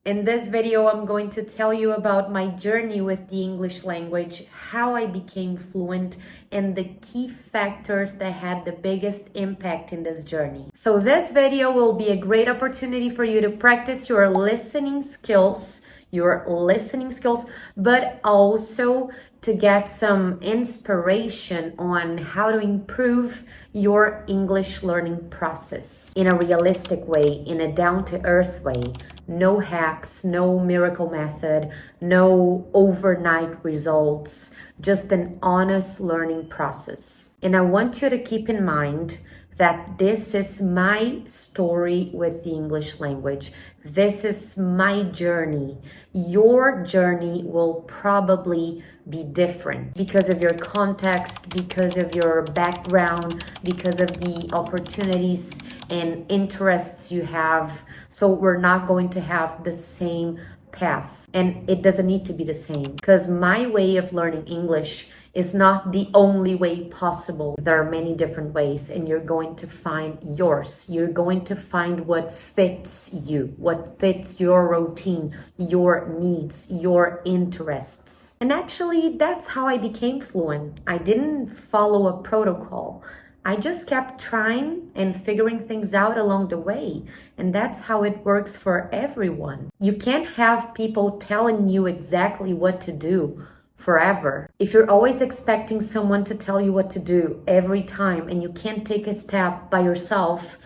In this video, I'm going to tell you about my journey with the English language, how I became fluent, and the key factors that had the biggest impact in this journey. So this video will be a great opportunity for you to practice your listening skills, but also to get some inspiration on how to improve your English learning process in a realistic way, in a down-to-earth way. No hacks, no miracle method, no overnight results, just an honest learning process. And I want you to keep in mind that this is my story with the English language. This is my journey. Your journey will probably be different because of your context, because of your background, because of the opportunities and interests you have. So we're not going to have the same path. And it doesn't need to be the same because my way of learning English is not the only way possible. There are many different ways and you're going to find yours. You're going to find what fits you, what fits your routine, your needs, your interests. And actually, that's how I became fluent. I didn't follow a protocol. I just kept trying and figuring things out along the way. And that's how it works for everyone. You can't have people telling you exactly what to do forever. If you're always expecting someone to tell you what to do every time and you can't take a step by yourself,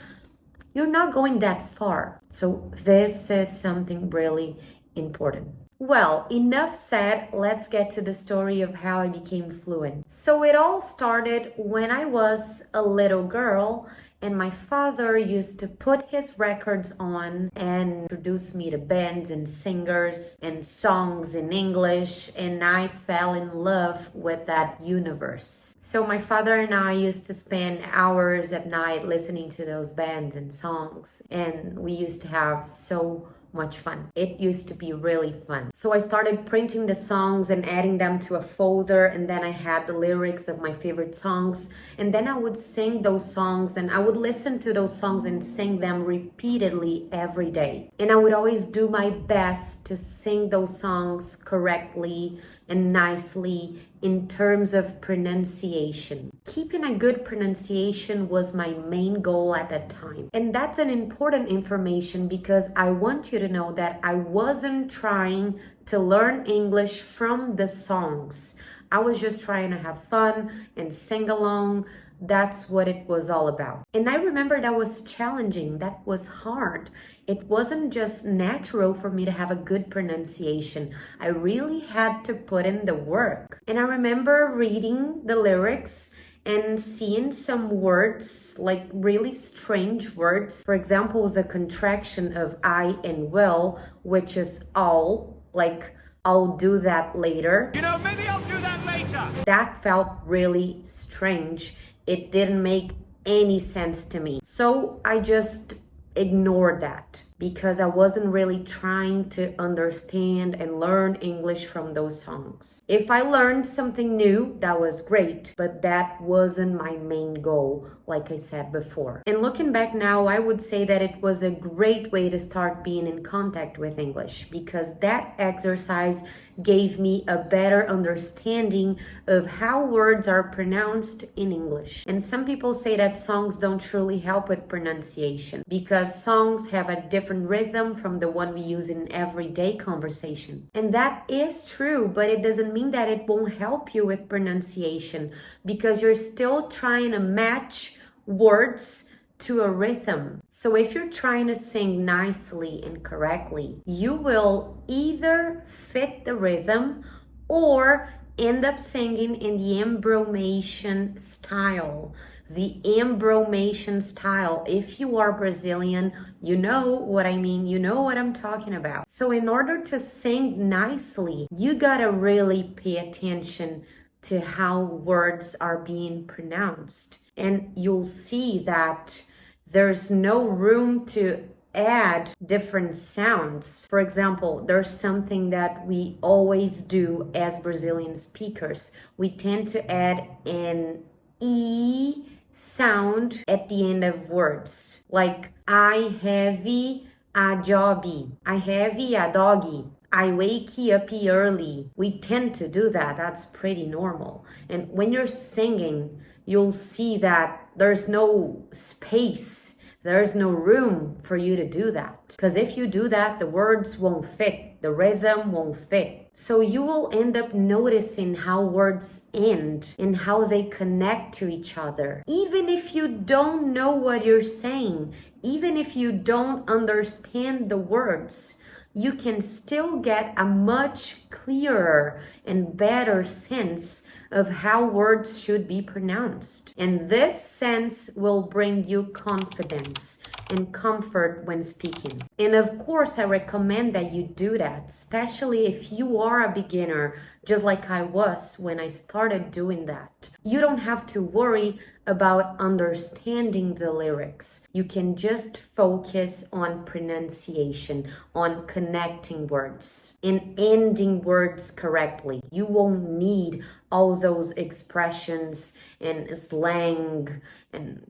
you're not going that far. So this is something really important. Well, enough said, let's get to the story of how I became fluent. So it all started when I was a little girl and my father used to put his records on and introduce me to bands and singers and songs in English, and I fell in love with that universe. So my father and I used to spend hours at night listening to those bands and songs, and we used to have so much fun. It used to be really fun. So I started printing the songs and adding them to a folder, and then I had the lyrics of my favorite songs, and then I would sing those songs and I would listen to those songs and sing them repeatedly every day. And I would always do my best to sing those songs correctly and nicely in terms of pronunciation. Keeping a good pronunciation was my main goal at that time. And that's an important information because I want you to know that I wasn't trying to learn English from the songs. I was just trying to have fun and sing along. That's what it was all about. And I remember that was challenging, that was hard. It wasn't just natural for me to have a good pronunciation. I really had to put in the work. And I remember reading the lyrics and seeing some words, like really strange words. For example, the contraction of I and will, which is all, like I'll do that later. You know, maybe I'll do that later. That felt really strange. It didn't make any sense to me. So I just ignored that because I wasn't really trying to understand and learn English from those songs. If I learned something new, that was great, but that wasn't my main goal, like I said before. And looking back now, I would say that it was a great way to start being in contact with English because that exercise gave me a better understanding of how words are pronounced in English. And some people say that songs don't truly help with pronunciation because songs have a different rhythm from the one we use in everyday conversation. And that is true, but it doesn't mean that it won't help you with pronunciation because you're still trying to match words to a rhythm. So if you're trying to sing nicely and correctly, you will either fit the rhythm or end up singing in the embromation style. The embromation style, if you are Brazilian, you know what I mean, you know what I'm talking about. So in order to sing nicely, you gotta really pay attention to how words are being pronounced. And you'll see that there's no room to add different sounds. For example, there's something that we always do as Brazilian speakers. We tend to add an E sound at the end of words. Like I heavy, a job. I have a dog. I wake up early. We tend to do that. That's pretty normal. And when you're singing, you'll see that there's no space. There's no room for you to do that. Because if you do that, the words won't fit. The rhythm won't fit. So you will end up noticing how words end and how they connect to each other. Even if you don't know what you're saying, even if you don't understand the words, you can still get a much clearer and better sense of how words should be pronounced. And this sense will bring you confidence and comfort when speaking. And of course, I recommend that you do that, especially if you are a beginner, just like I was when I started doing that. You don't have to worry about understanding the lyrics. You can just focus on pronunciation, on connecting words, and ending words correctly. You won't need all those expressions and slang and,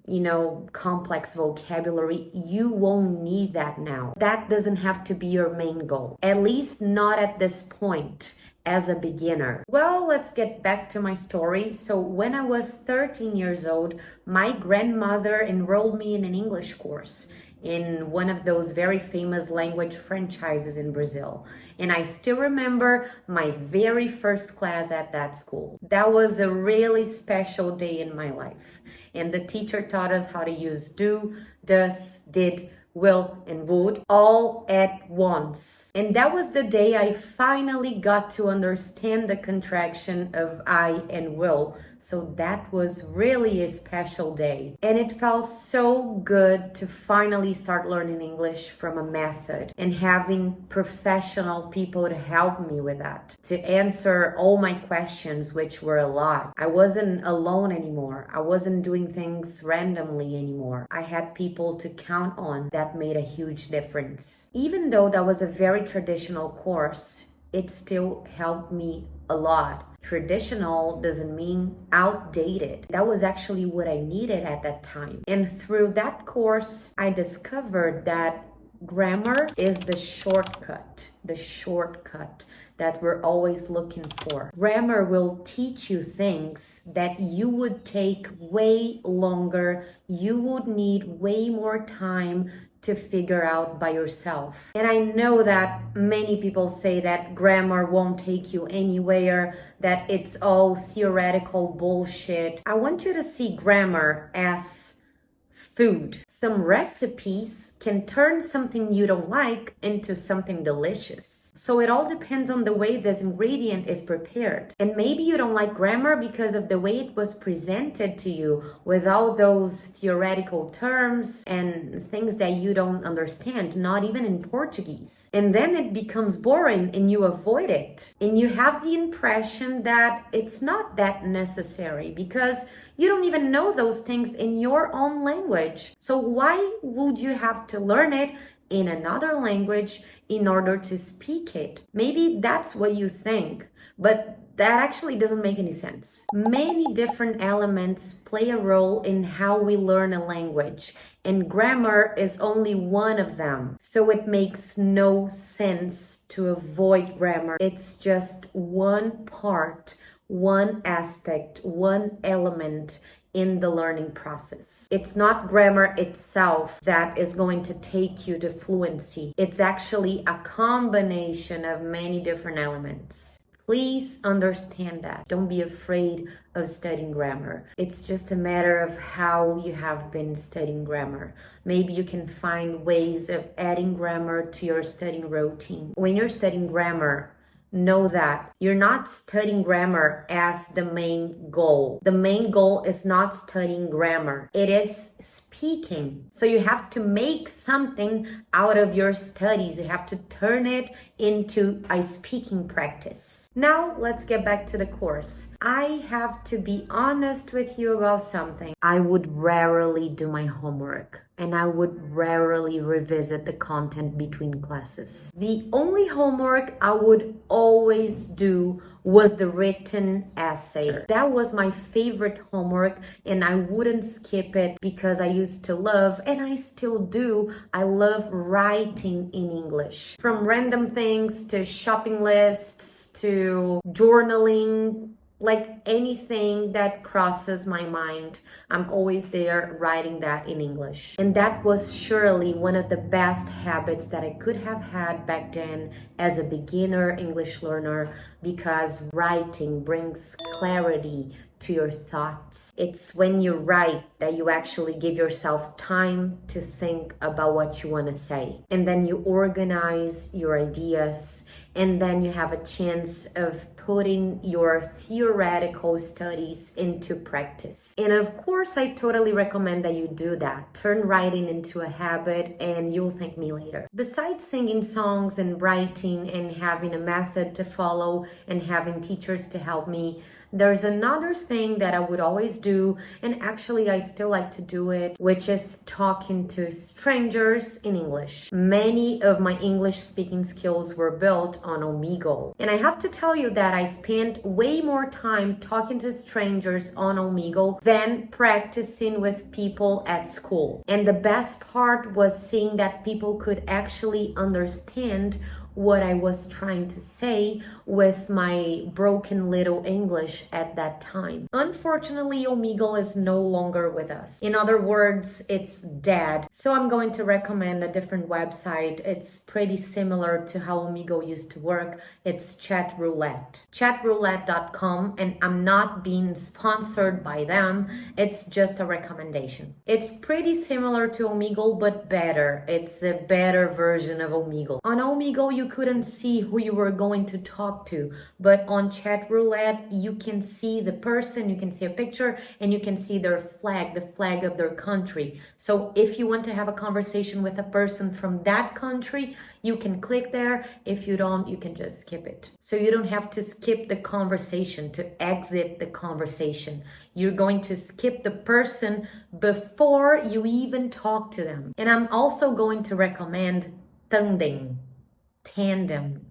complex vocabulary. You won't need that now. That doesn't have to be your main goal, at least not at this point. As a beginner. Well, let's get back to my story. So when I was 13 years old, my grandmother enrolled me in an English course in one of those very famous language franchises in Brazil. And I still remember my very first class at that school. That was a really special day in my life. And the teacher taught us how to use do, does, did, will, and would all at once. And that was the day I finally got to understand the contraction of I and will. So that was really a special day. And it felt so good to finally start learning English from a method and having professional people to help me with that, to answer all my questions, which were a lot. I wasn't alone anymore. I wasn't doing things randomly anymore. I had people to count on. That made a huge difference. Even though that was a very traditional course, it still helped me a lot. Traditional doesn't mean outdated. That was actually what I needed at that time. And through that course, I discovered that grammar is the shortcut that we're always looking for. Grammar will teach you things that you would take way longer, you would need way more time to figure out by yourself. And I know that many people say that grammar won't take you anywhere, that it's all theoretical bullshit. I want you to see grammar as food. Some recipes can turn something you don't like into something delicious. So it all depends on the way this ingredient is prepared. And maybe you don't like grammar because of the way it was presented to you with all those theoretical terms and things that you don't understand, not even in Portuguese. And then it becomes boring and you avoid it. And you have the impression that it's not that necessary because you don't even know those things in your own language. So why would you have to learn it in another language in order to speak it? Maybe that's what you think, but that actually doesn't make any sense. Many different elements play a role in how we learn a language, and grammar is only one of them. So it makes no sense to avoid grammar. It's just one part, one aspect, one element in the learning process. It's not grammar itself that is going to take you to fluency. It's actually a combination of many different elements. Please understand that. Don't be afraid of studying grammar. It's just a matter of how you have been studying grammar. Maybe you can find ways of adding grammar to your studying routine. When you're studying grammar, know that you're not studying grammar as the main goal. The main goal is not studying grammar. It is speaking. So you have to make something out of your studies. You have to turn it into a speaking practice. Now, let's get back to the course. I have to be honest with you about something. I would rarely do my homework. and I would rarely revisit the content between classes. The only homework I would always do was the written essay. That was my favorite homework, and I wouldn't skip it because I used to love, and I still do, I love writing in English. From random things to shopping lists to journaling, like anything that crosses my mind, I'm always there writing that in English. And that was surely one of the best habits that I could have had back then as a beginner English learner, because writing brings clarity to your thoughts. It's when you write that you actually give yourself time to think about what you want to say. And then you organize your ideas, and then you have a chance of putting your theoretical studies into practice. And of course, I totally recommend that you do that. Turn writing into a habit and you'll thank me later. Besides singing songs and writing and having a method to follow and having teachers to help me, there's another thing that I would always do, and actually I still like to do it, which is talking to strangers in English. Many of my English speaking skills were built on Omegle. And I have to tell you that I spent way more time talking to strangers on Omegle than practicing with people at school. And the best part was seeing that people could actually understand what I was trying to say with my broken little English at that time. Unfortunately, Omegle is no longer with us. In other words, it's dead. So I'm going to recommend a different website. It's pretty similar to how Omegle used to work. It's Chatroulette. Chatroulette.com, and I'm not being sponsored by them. It's just a recommendation. It's pretty similar to Omegle, but better. It's a better version of Omegle. On Omegle, you couldn't see who you were going to talk to, but on Chatroulette you can see the person, you can see a picture, and you can see their flag, the flag of their country. So if you want to have a conversation with a person from that country, you can click there. If you don't, you can just skip it. So you don't have to skip the conversation to exit the conversation. You're going to skip the person before you even talk to them. And I'm also going to recommend tandem.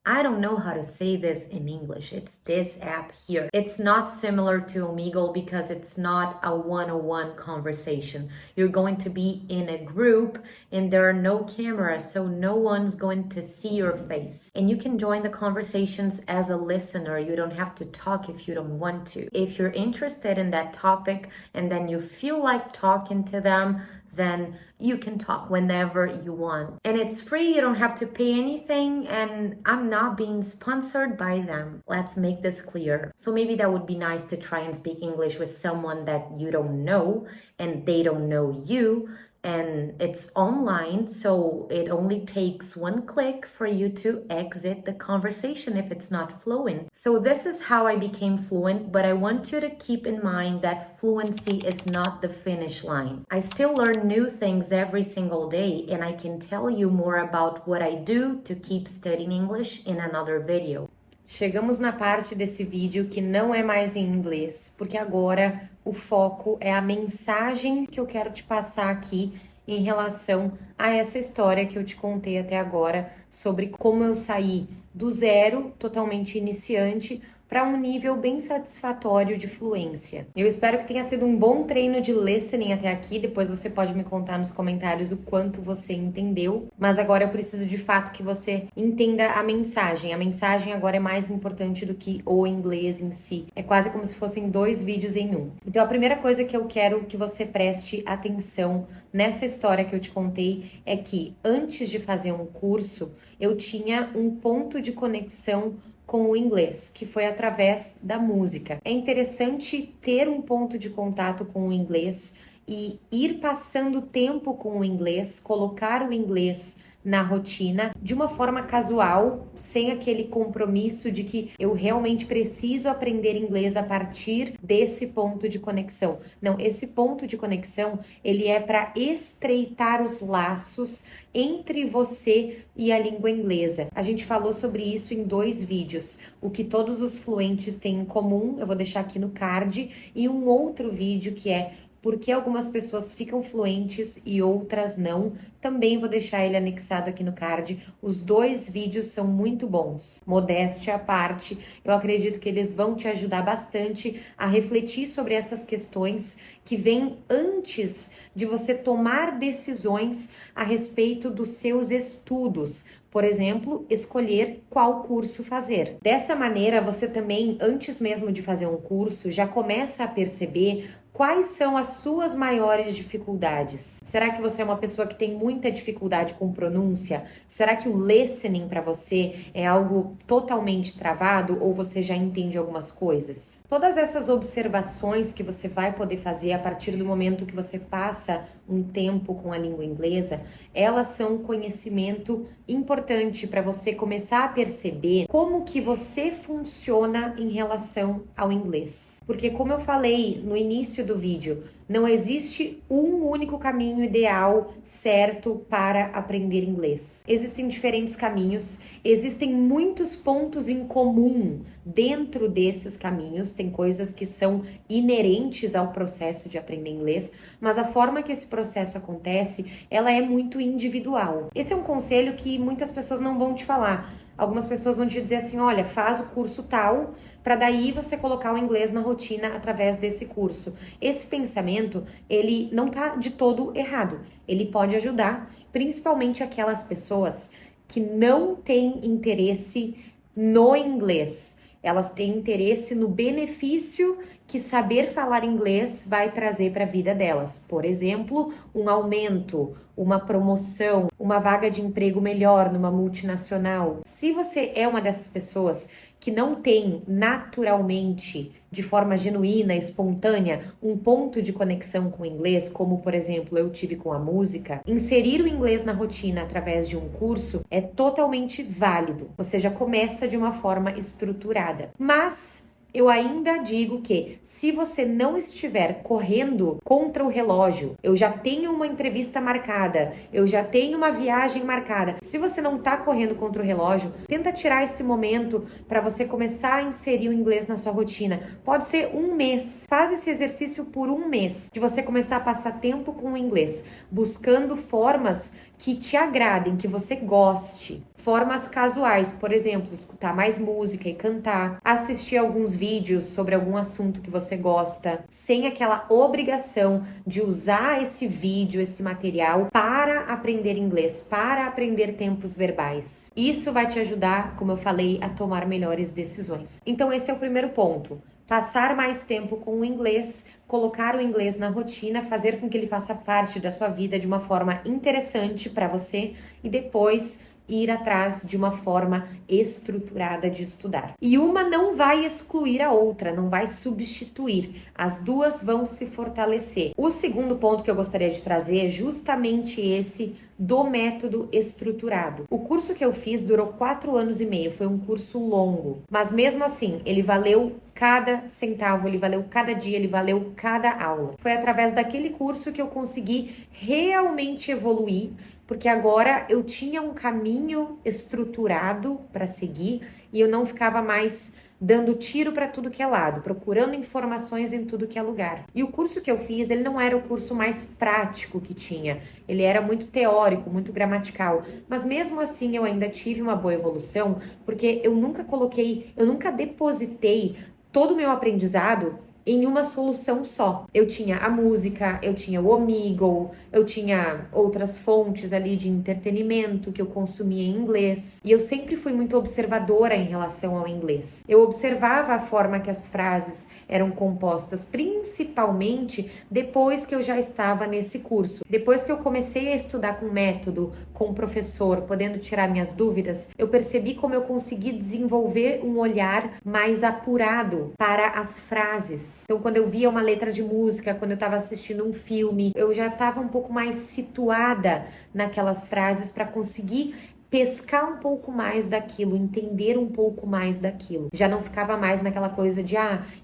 I don't know how to say this in English. It's this app here. It's not similar to Omegle because it's not a one-on-one conversation. You're going to be in a group and there are no cameras, so no one's going to see your face. And you can join the conversations as a listener. You don't have to talk if you don't want to. If you're interested in that topic and then you feel like talking to them, then you can talk whenever you want. And it's free, you don't have to pay anything, and I'm not being sponsored by them. Let's make this clear. So maybe that would be nice to try and speak English with someone that you don't know and they don't know you. And it's online, so it only takes one click for you to exit the conversation if it's not fluent. So this is how I became fluent, but I want you to keep in mind that fluency is not the finish line. I still learn new things every single day, and I can tell you more about what I do to keep studying English in another video. Chegamos na parte desse vídeo que não é mais em inglês, porque agora o foco é a mensagem que eu quero te passar aqui em relação a essa história que eu te contei até agora sobre como eu saí do zero, totalmente iniciante, para um nível bem satisfatório de fluência. Eu espero que tenha sido um bom treino de listening até aqui, depois você pode me contar nos comentários o quanto você entendeu, mas agora eu preciso de fato que você entenda a mensagem agora é mais importante do que o inglês em si, é quase como se fossem dois vídeos em um. Então a primeira coisa que eu quero que você preste atenção nessa história que eu te contei é que antes de fazer um curso, eu tinha um ponto de conexão com o inglês, que foi através da música. É interessante ter um ponto de contato com o inglês e ir passando tempo com o inglês, colocar o inglês na rotina de uma forma casual, sem aquele compromisso de que eu realmente preciso aprender inglês a partir desse ponto de conexão. Não, esse ponto de conexão, ele é para estreitar os laços entre você e a língua inglesa. A gente falou sobre isso em 2 vídeos. O que todos os fluentes têm em comum, eu vou deixar aqui no card, e um outro vídeo que é por que algumas pessoas ficam fluentes e outras não. Também vou deixar ele anexado aqui no card. Os 2 vídeos são muito bons. Modéstia à parte, eu acredito que eles vão te ajudar bastante a refletir sobre essas questões que vêm antes de você tomar decisões a respeito dos seus estudos. Por exemplo, escolher qual curso fazer. Dessa maneira, você também, antes mesmo de fazer um curso, já começa a perceber quais são as suas maiores dificuldades. Será que você é uma pessoa que tem muita dificuldade com pronúncia? Será que o listening para você é algo totalmente travado ou você já entende algumas coisas? Todas essas observações que você vai poder fazer a partir do momento que você passa um tempo com a língua inglesa, elas são um conhecimento importante para você começar a perceber como que você funciona em relação ao inglês. Porque como eu falei no início do vídeo, não existe um único caminho ideal certo para aprender inglês. Existem diferentes caminhos, existem muitos pontos em comum dentro desses caminhos, tem coisas que são inerentes ao processo de aprender inglês, mas a forma que esse processo acontece, ela é muito individual. Esse é um conselho que muitas pessoas não vão te falar. Algumas pessoas vão te dizer assim, olha, faz o curso tal, para daí você colocar o inglês na rotina através desse curso. Esse pensamento, ele não tá de todo errado. Ele pode ajudar, principalmente aquelas pessoas que não têm interesse no inglês. Elas têm interesse no benefício que saber falar inglês vai trazer para a vida delas. Por exemplo, um aumento, uma promoção, uma vaga de emprego melhor numa multinacional. Se você é uma dessas pessoas que não tem naturalmente, de forma genuína, espontânea, um ponto de conexão com o inglês, como por exemplo eu tive com a música, inserir o inglês na rotina através de um curso é totalmente válido. Você já começa de uma forma estruturada. Mas eu ainda digo que se você não estiver correndo contra o relógio, eu já tenho uma entrevista marcada, eu já tenho uma viagem marcada. Se você não está correndo contra o relógio, tenta tirar esse momento para você começar a inserir o inglês na sua rotina. Pode ser um mês. Faz esse exercício por um mês, de você começar a passar tempo com o inglês, buscando formas que te agradem, que você goste. Formas casuais, por exemplo, escutar mais música e cantar, assistir alguns vídeos sobre algum assunto que você gosta, sem aquela obrigação de usar esse vídeo, esse material para aprender inglês, para aprender tempos verbais. Isso vai te ajudar, como eu falei, a tomar melhores decisões. Então esse é o primeiro ponto. Passar mais tempo com o inglês, colocar o inglês na rotina, fazer com que ele faça parte da sua vida de uma forma interessante para você e depois ir atrás de uma forma estruturada de estudar. E uma não vai excluir a outra, não vai substituir. As duas vão se fortalecer. O segundo ponto que eu gostaria de trazer é justamente esse do método estruturado. O curso que eu fiz durou 4 anos e meio, foi um curso longo, mas mesmo assim, ele valeu cada centavo, ele valeu cada dia, ele valeu cada aula. Foi através daquele curso que eu consegui realmente evoluir, porque agora eu tinha um caminho estruturado para seguir e eu não ficava mais dando tiro para tudo que é lado, procurando informações em tudo que é lugar. E o curso que eu fiz, ele não era o curso mais prático que tinha, ele era muito teórico, muito gramatical, mas mesmo assim eu ainda tive uma boa evolução, porque eu nunca depositei todo o meu aprendizado em uma solução só. Eu tinha a música, eu tinha o Omegle, eu tinha outras fontes ali de entretenimento que eu consumia em inglês. E eu sempre fui muito observadora em relação ao inglês. Eu observava a forma que as frases eram compostas, principalmente depois que eu já estava nesse curso. Depois que eu comecei a estudar com método, com o professor, podendo tirar minhas dúvidas, eu percebi como eu consegui desenvolver um olhar mais apurado para as frases. Então, quando eu via uma letra de música, quando eu estava assistindo um filme, eu já estava um pouco mais situada naquelas frases para conseguir pescar um pouco mais daquilo, entender um pouco mais daquilo. Já não ficava mais naquela coisa de,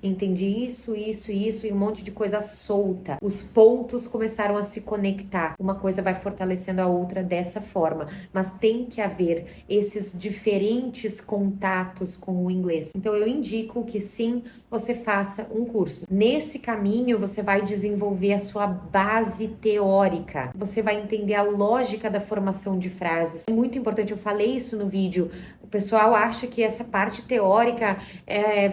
entendi isso e um monte de coisa solta. Os pontos começaram a se conectar. Uma coisa vai fortalecendo a outra dessa forma. Mas tem que haver esses diferentes contatos com o inglês. Então eu indico que sim, você faça um curso. Nesse caminho, você vai desenvolver a sua base teórica. Você vai entender a lógica da formação de frases. É muito importante. Eu falei isso no vídeo. O pessoal acha que essa parte teórica é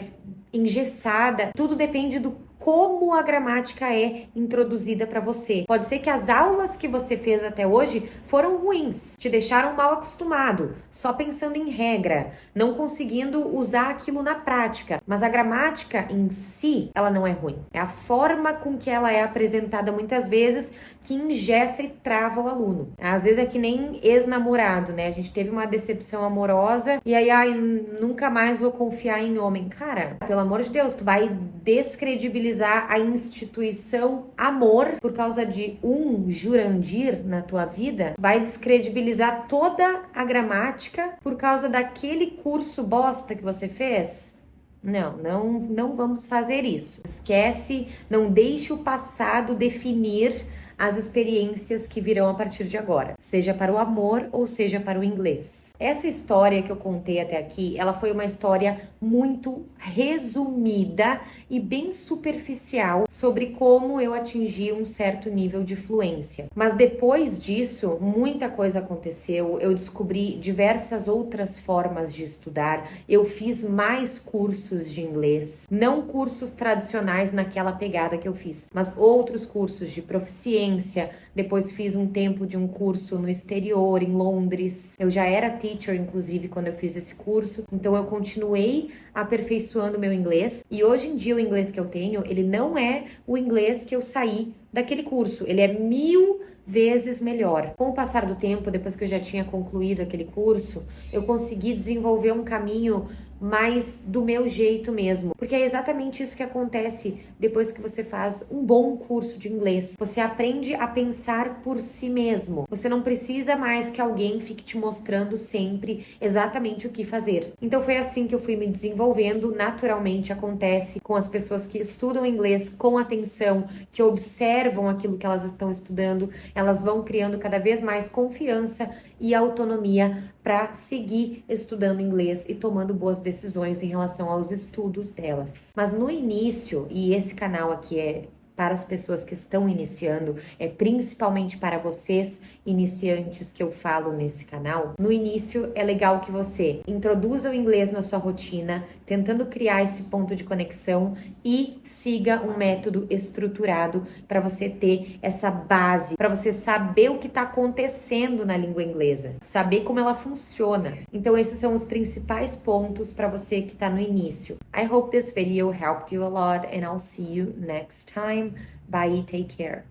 engessada. Tudo depende do como a gramática é introduzida para você. Pode ser que as aulas que você fez até hoje foram ruins, te deixaram mal acostumado, só pensando em regra, não conseguindo usar aquilo na prática. Mas a gramática em si, ela não é ruim. É a forma com que ela é apresentada muitas vezes que engessa e trava o aluno. Às vezes é que nem ex-namorado, né? A gente teve uma decepção amorosa e aí, nunca mais vou confiar em homem. Cara, pelo amor de Deus, tu vai descredibilizar a instituição amor por causa de um Jurandir na tua vida? Vai descredibilizar toda a gramática por causa daquele curso bosta que você fez? Não vamos fazer isso. Esquece, não deixe o passado definir as experiências que virão a partir de agora, seja para o amor ou seja para o inglês. Essa história que eu contei até aqui, ela foi uma história muito resumida e bem superficial sobre como eu atingi um certo nível de fluência. Mas depois disso, muita coisa aconteceu, eu descobri diversas outras formas de estudar, eu fiz mais cursos de inglês, não cursos tradicionais naquela pegada que eu fiz, mas outros cursos de proficiência. Depois fiz um tempo de um curso no exterior, em Londres. Eu já era teacher, inclusive, quando eu fiz esse curso. Então, eu continuei aperfeiçoando meu inglês. E hoje em dia, o inglês que eu tenho, ele não é o inglês que eu saí daquele curso. Ele é 1000 vezes melhor. Com o passar do tempo, depois que eu já tinha concluído aquele curso, eu consegui desenvolver um caminho mais do meu jeito mesmo. Porque é exatamente isso que acontece depois que você faz um bom curso de inglês. Você aprende a pensar por si mesmo. Você não precisa mais que alguém fique te mostrando sempre exatamente o que fazer. Então foi assim que eu fui me desenvolvendo. Naturalmente acontece com as pessoas que estudam inglês com atenção, que observam aquilo que elas estão estudando. Elas vão criando cada vez mais confiança e autonomia para seguir estudando inglês e tomando boas decisões em relação aos estudos delas. Mas no início, e esse canal aqui é para as pessoas que estão iniciando, é principalmente para vocês iniciantes que eu falo nesse canal. No início é legal que você introduza o inglês na sua rotina, tentando criar esse ponto de conexão e siga um método estruturado para você ter essa base, para você saber o que está acontecendo na língua inglesa, saber como ela funciona. Então esses são os principais pontos para você que está no início. I hope this video helped you a lot and I'll see you next time. Bye, take care.